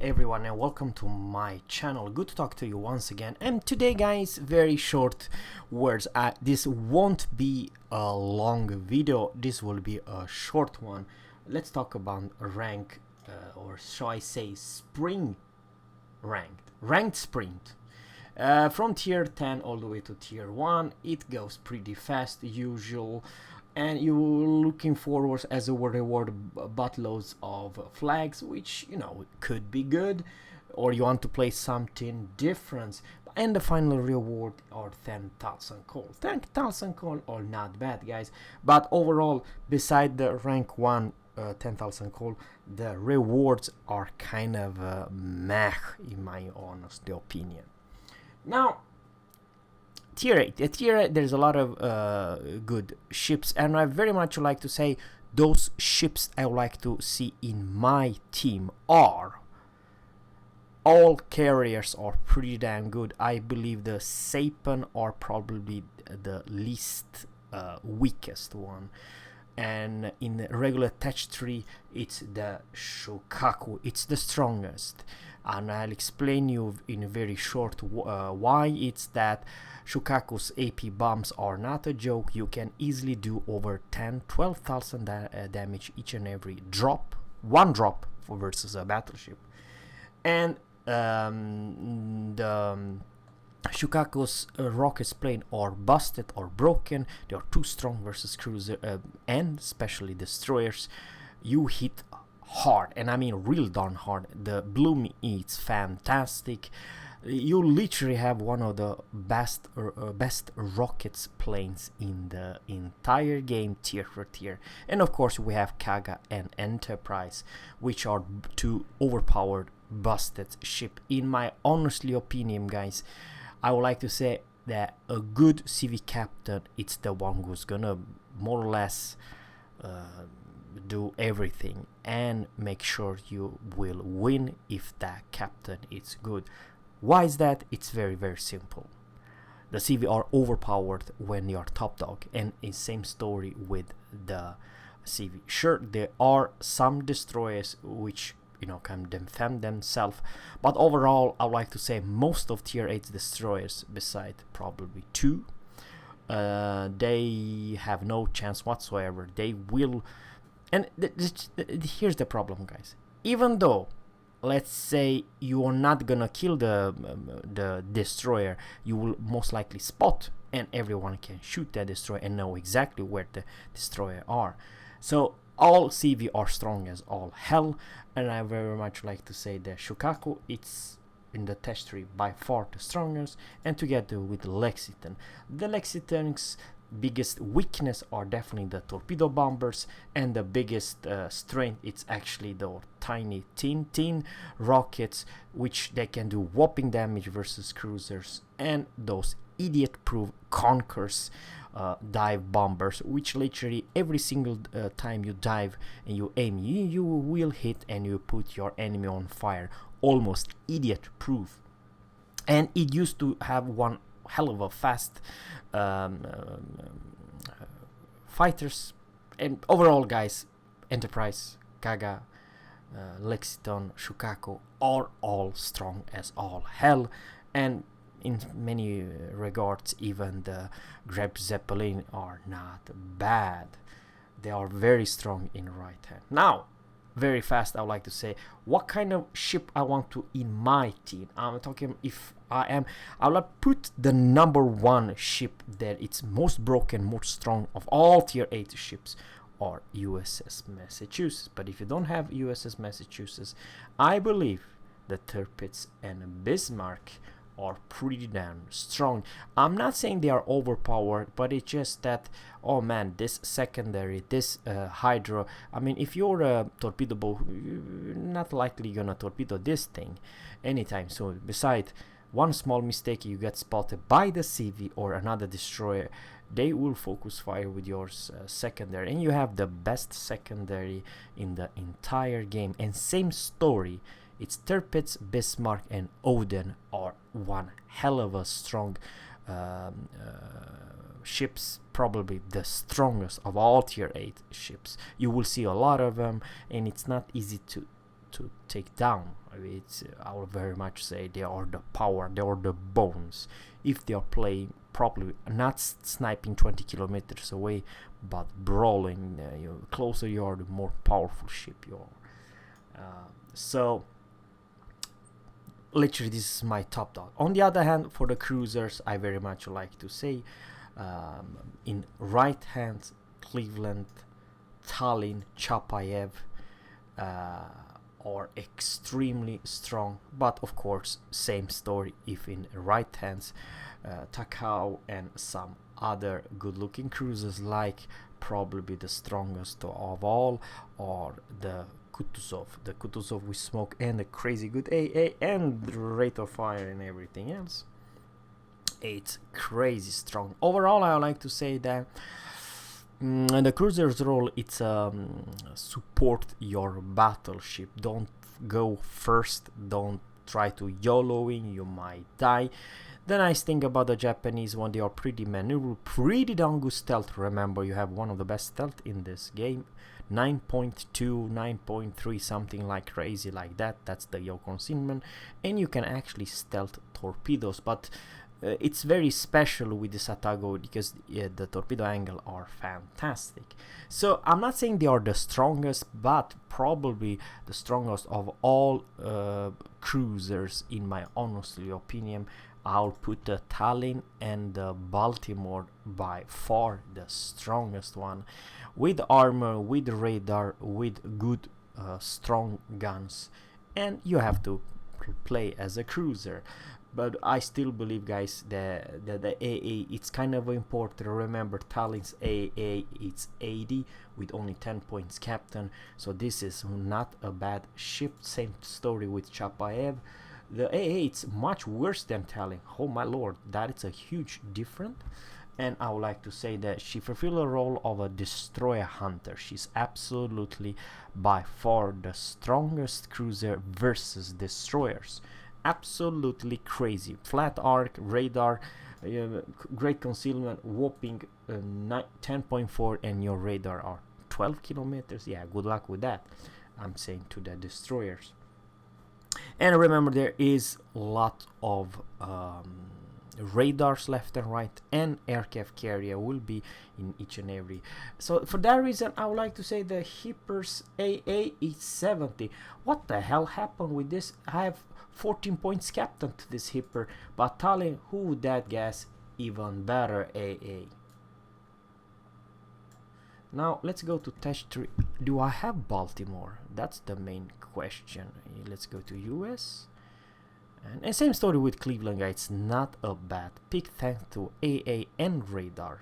everyone and welcome to my channel. Good to talk to you once again. And today guys, very short words. This won't be a long video, this will be a short one. Let's talk about rank or shall I say spring ranked sprint. From tier 10 all the way to tier 1, it goes pretty fast usual, and you're looking forward as a reward buttloads of flags, which could be good, or you want to play something different. And the final reward are 10,000 coal. 10,000 coal are not bad guys, but overall beside the rank 1 10,000 coal, the rewards are kind of meh in my honest opinion. Now tier 8, there's a lot of good ships, and I very much like to say those ships I would like to see in my team are all carriers are pretty damn good. I believe the Saipan are probably the least weakest one, and in the regular attach tree it's the Shukaku, it's the strongest, and I'll explain you in a very short why it's that. Shukaku's AP bombs are not a joke. You can easily do over 12,000 damage each and every drop, one drop for versus a battleship. And the Shukaku's rockets plane are busted or broken. They are too strong versus cruiser and especially destroyers. You hit hard, and I mean real darn hard. The bloom is fantastic. You literally have one of the best rockets planes in the entire game, tier for tier. And of course we have Kaga and Enterprise, which are two overpowered busted ship. In my honestly opinion guys, I would like to say that a good CV captain, it's the one who's gonna more or less do everything and make sure you will win if that captain is good. Why is that? It's very simple. The CV are overpowered when you are top dog, and it's same story with the CV. Sure, there are some destroyers which can defend themselves, but overall I would like to say most of tier 8 destroyers, beside probably 2, they have no chance whatsoever. They will, and here's the problem guys, even though let's say you are not gonna kill the destroyer, you will most likely spot, and everyone can shoot that destroyer and know exactly where the destroyer are. So all CV are strong as all hell, and I very much like to say that Shukaku, it's in the test tree by far the strongest, and together with Lexington. The Lexington's biggest weakness are definitely the torpedo bombers, and the biggest strength it's actually the tiny tin rockets, which they can do whopping damage versus cruisers, and those idiot proof Conkers dive bombers, which literally every single time you dive and you aim, you will hit and you put your enemy on fire, almost idiot proof. And it used to have one hell of a fast fighters. And overall guys, Enterprise, Kaga, Lexington, Shukaku are all strong as all hell, and in many regards even the Greb Zeppelin are not bad. They are very strong in right hand. Now very fast I would like to say what kind of ship I want to in my team. I'm talking if I will put the number 1 ship that it's most broken, most strong of all tier 8 ships are USS Massachusetts. But if you don't have USS Massachusetts, I believe the Tirpitz and Bismarck are pretty damn strong. I'm not saying they are overpowered, but it's just that, oh man, this secondary, this hydro, I mean if you're a torpedo boat, you're not likely gonna torpedo this thing anytime soon. Besides, one small mistake, you get spotted by the CV or another destroyer, they will focus fire with your secondary, and you have the best secondary in the entire game. And same story, it's Tirpitz, Bismarck and Odin are one hell of a strong ships, probably the strongest of all tier 8 ships. You will see a lot of them, and it's not easy to take down. It's I would very much say they are the power, they are the bones. If they are playing properly, not sniping 20 kilometers away, but brawling, the closer you are, the more powerful ship you are. So literally this is my top dog. On the other hand, for the cruisers, I very much like to say in right hand, Cleveland, Tallinn, Chapayev are extremely strong, but of course same story if in right hands, Takao and some other good looking cruisers like probably the strongest of all, or the Kutuzov with smoke and a crazy good AA and rate of fire and everything else. It's crazy strong. Overall, I like to say that the cruiser's role, it's support your battleship. Don't go first, don't try to YOLOing, you might die. The nice thing about the Japanese one, they are pretty maneuverable, pretty damn good stealth. Remember, you have one of the best stealth in this game. 9.2, 9.3, something like crazy like that. That's the Yo concealment, and you can actually stealth torpedoes, but it's very special with the Satago because the torpedo angle are fantastic. So I'm not saying they are the strongest, but probably the strongest of all cruisers in my honestly opinion. I'll put the Tallinn and the Baltimore by far the strongest one, with armor, with radar, with good strong guns, and you have to play as a cruiser. But I still believe, guys, that the AA, it's kind of important. Remember, Tallinn's AA, it's 80 with only 10 points captain, so this is not a bad ship. Same story with Chapayev. The AA, it's much worse than Tallinn. Oh my lord, that is a huge difference. And I would like to say that she fulfills the role of a destroyer hunter. She's absolutely by far the strongest cruiser versus destroyers. Absolutely crazy. Flat arc, radar, great concealment, whopping 10.4, and your radar are 12 kilometers. Yeah, good luck with that, I'm saying to the destroyers. And remember, there is a lot of radars left and right, and aircraft carrier will be in each and every. So for that reason, I would like to say the Hipper's AA is 70. What the hell happened with this? I have 14 points captain to this Hipper, but Tallinn, who would that guess? Even better AA. Now let's go to test 3. Do I have Baltimore? That's the main question. Let's go to US. And same story with Cleveland, guys. It's not a bad pick thanks to AA and radar.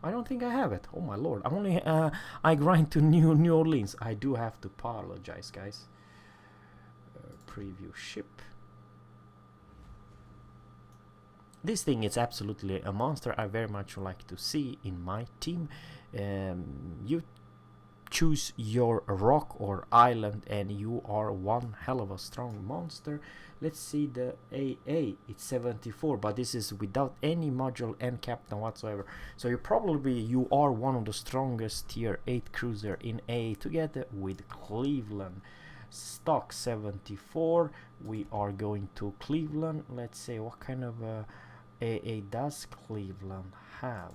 I don't think I have it. Oh my lord. I'm only I grind to New Orleans. I do have to apologize, guys. Preview ship. This thing is absolutely a monster. I very much like to see in my team. You choose your rock or island and you are one hell of a strong monster. Let's see the AA. It's 74, but this is without any module and captain whatsoever. So you are one of the strongest tier 8 cruiser in AA together with Cleveland. Stock 74. We are going to Cleveland. Let's say what kind of AA does Cleveland have?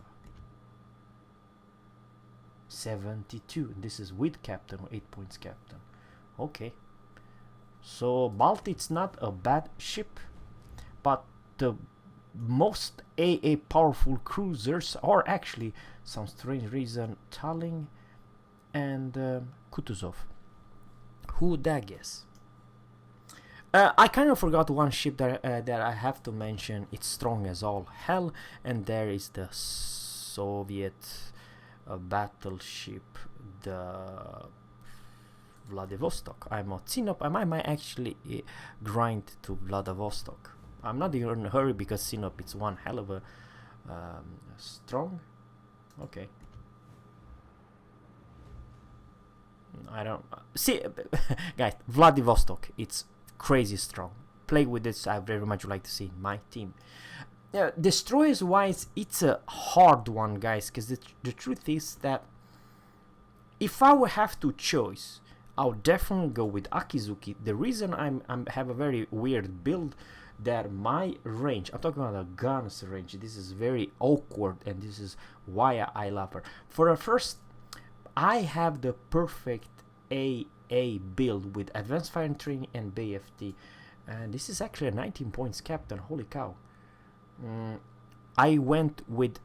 72. This is with captain, 8 points captain. Okay, so Balt, it's not a bad ship, but the most AA powerful cruisers are actually, some strange reason, Tallinn and Kutuzov. Who would that guess? I kind of forgot one ship that I have to mention. It's strong as all hell, and there is the Soviet battleship, the Vladivostok. I'm not Sinop. I might actually grind to Vladivostok. I'm not even in a hurry because Sinop, it's one hell of a strong. Okay. I don't see, guys. Vladivostok, it's crazy strong. Play with this. I very much like to see my team. Destroyers wise, it's a hard one, guys, because the truth is that if I would have to choose, I'll definitely go with Akizuki. The reason I'm have a very weird build, that my range, I'm talking about a gun's range, this is very awkward, and this is why I love her. For a first, I have the perfect AA build with advanced fire and training and BFT, and this is actually a 19 points captain. Holy cow. I went with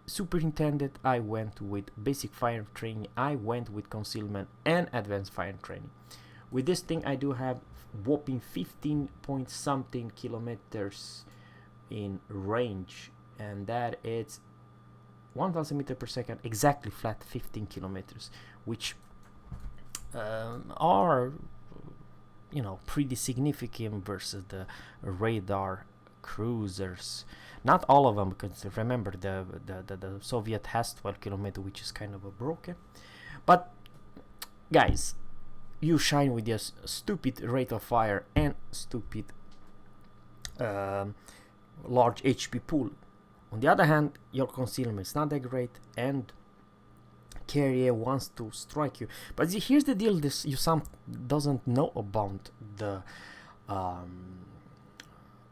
superintendent, I went with basic fire training, I went with concealment and advanced fire training. With this thing I do have whopping 15 point something kilometers in range, and that is 1000 meters per second, exactly flat 15 kilometers, which are, you know, pretty significant versus the radar cruisers. Not all of them, because remember the Soviet has 12 kilometers, which is kind of a broken. But guys, you shine with your stupid rate of fire and stupid large HP pool. On the other hand, your concealment is not that great, and carrier wants to strike you. But here's the deal: this you some doesn't know about the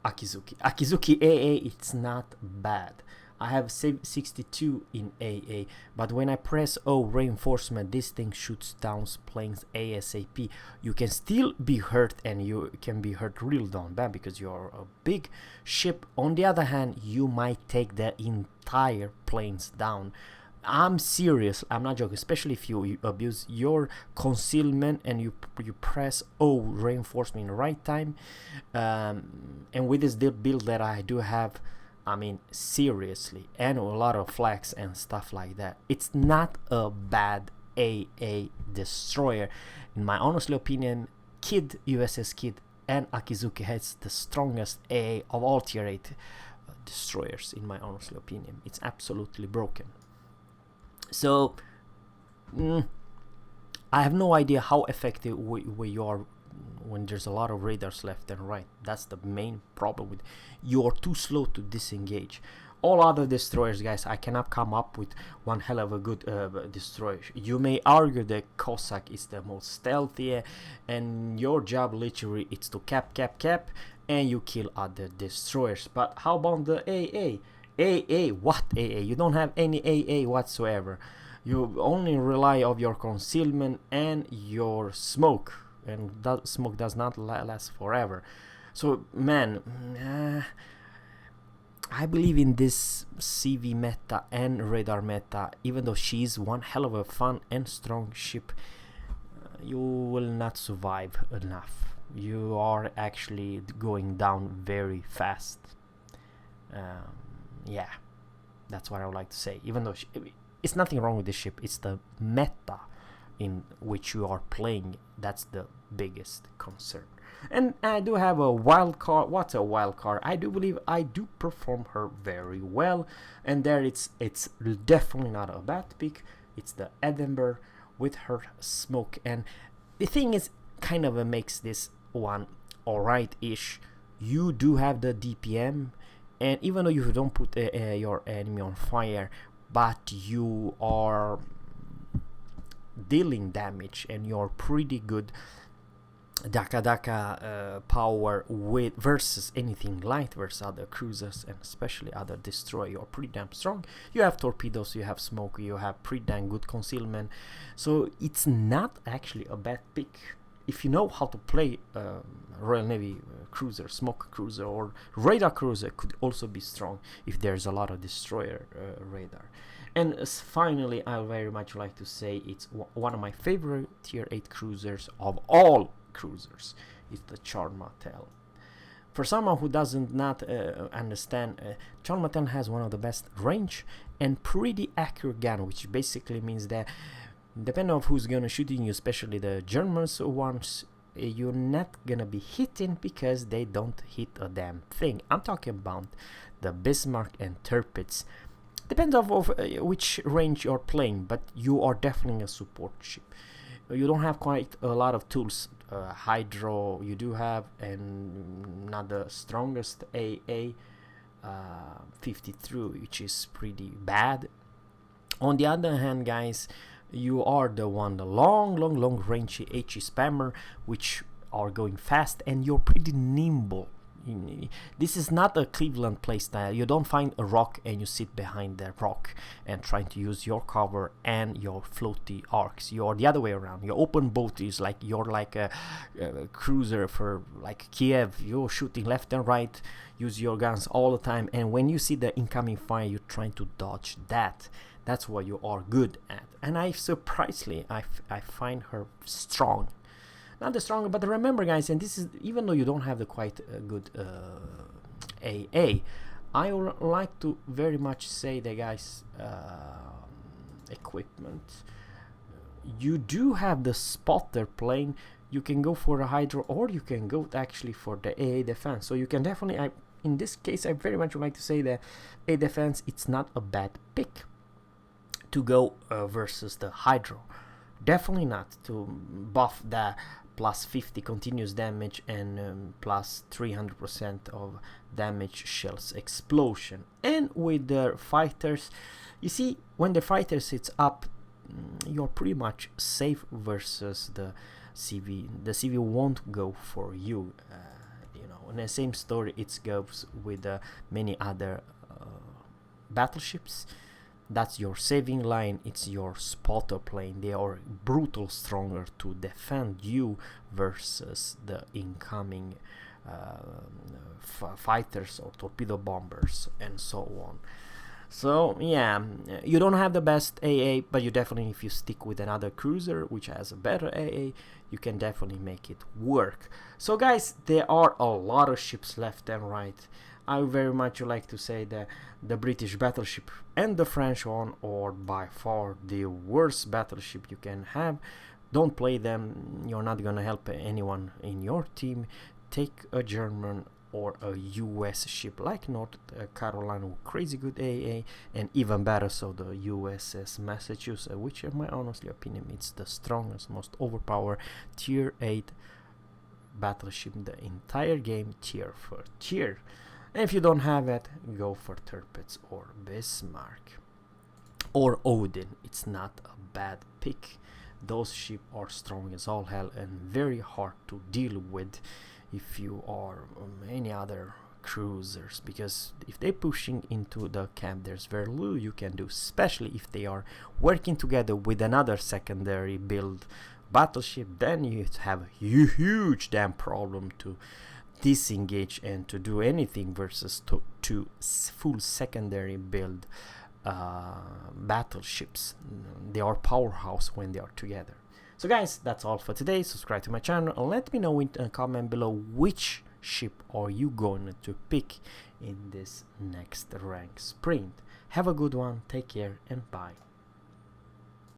Akizuki AA. It's not bad. I have 62 in AA, but when I press O reinforcement, this thing shoots down planes ASAP. You can still be hurt, and you can be hurt real down bad because you're a big ship. On the other hand, you might take the entire planes down. I'm serious, I'm not joking, especially if you abuse your concealment and you press O reinforcement in the right time. And with this build that I do have, I mean, seriously, and a lot of flags and stuff like that, it's not a bad AA destroyer. In my honestly opinion, Kid, USS Kid, and Akizuki has the strongest AA of all tier 8 destroyers, in my honestly opinion. It's absolutely broken. So, I have no idea how effective you are when there's a lot of radars left and right. That's the main problem with you're too slow to disengage. All other destroyers, guys, I cannot come up with one hell of a good destroyer. You may argue that Cossack is the most stealthy, and your job literally is to cap, and you kill other destroyers. But how about the AA? AA, what AA? You don't have any AA whatsoever. You only rely on your concealment and your smoke, and that smoke does not last forever. So man, I believe in this CV meta and radar meta. Even though she's one hell of a fun and strong ship, you will not survive enough. You are actually going down very fast. Yeah, that's what I would like to say. Even though it's nothing wrong with this ship, it's the meta in which you are playing that's the biggest concern. And I do have a wild card. What's a wild card? I do believe I do perform her very well, and there it's definitely not a bad pick. It's the Edinburgh with her smoke, and the thing is, kind of makes this one alright-ish. You do have the DPM, and even though you don't put your enemy on fire, but you are dealing damage, and you're pretty good Daka power with versus anything light versus other cruisers, and especially other destroyer. You're pretty damn strong. You have torpedoes, you have smoke, you have pretty damn good concealment, so it's not actually a bad pick if you know how to play. Royal Navy cruiser, smoke cruiser, or radar cruiser could also be strong if there's a lot of destroyer radar. And finally, I very much like to say it's one of my favorite tier 8 cruisers of all cruisers. It's the Charmatel. For someone who doesn't not understand, Charmatel has one of the best range and pretty accurate gun, which basically means that depending on who's gonna shooting you, especially the Germans ones, you're not gonna be hitting because they don't hit a damn thing. I'm talking about the Bismarck and Tirpitz. Depends on which range you're playing, but you are definitely a support ship. You don't have quite a lot of tools. Hydro you do have, and not the strongest AA 53, which is pretty bad. On the other hand, guys, You are the one, the long range HE spammer, which are going fast, and you're pretty nimble. This is not a Cleveland playstyle. You don't find a rock and you sit behind the rock and trying to use your cover and your floaty arcs. You're the other way around. Your open boat is like you're like a cruiser for like Kiev. You're shooting left and right, use your guns all the time, and when you see the incoming fire, you're trying to dodge that. That's what you are good at. And I surprisingly, I find her strong. Not the stronger, but remember, guys, and this is even though you don't have the quite good AA, I would like to very much say that, guys, equipment. You do have the spotter plane. You can go for a Hydro, or you can go actually for the AA defense. So you can definitely, in this case, I very much would like to say that AA defense, it's not a bad pick to go versus the Hydro. Definitely not to buff the plus 50 continuous damage and plus 300% of damage shells explosion. And with the fighters, you see, when the fighter sits up, you're pretty much safe versus the CV. The CV won't go for you. You know, in the same story it goes with many other battleships. That's your saving line, it's your spotter plane. They are brutal stronger to defend you versus the incoming fighters or torpedo bombers and so on. So yeah, you don't have the best AA, but you definitely, if you stick with another cruiser which has a better AA, you can definitely make it work. So guys, there are a lot of ships left and right. I very much like to say that the British battleship and the French one are by far the worst battleship you can have. Don't play them, you're not gonna help anyone in your team. Take a German or a US ship like North Carolina with crazy good AA, and even better so the USS Massachusetts, which in my honestly opinion it's the strongest, most overpowered tier 8 battleship in the entire game, tier for tier. And if you don't have it, go for Tirpitz or Bismarck or Odin. It's not a bad pick. Those ships are strong as all hell and very hard to deal with if you are any other cruisers, because if they're pushing into the camp, there's very little you can do, especially if they are working together with another secondary build battleship. Then you have a huge damn problem to disengage and to do anything versus two full secondary build battleships. They are powerhouse when they are together. So guys, that's all for today. Subscribe to my channel and let me know in a comment below which ship are you going to pick in this next rank sprint. Have a good one, take care, and bye.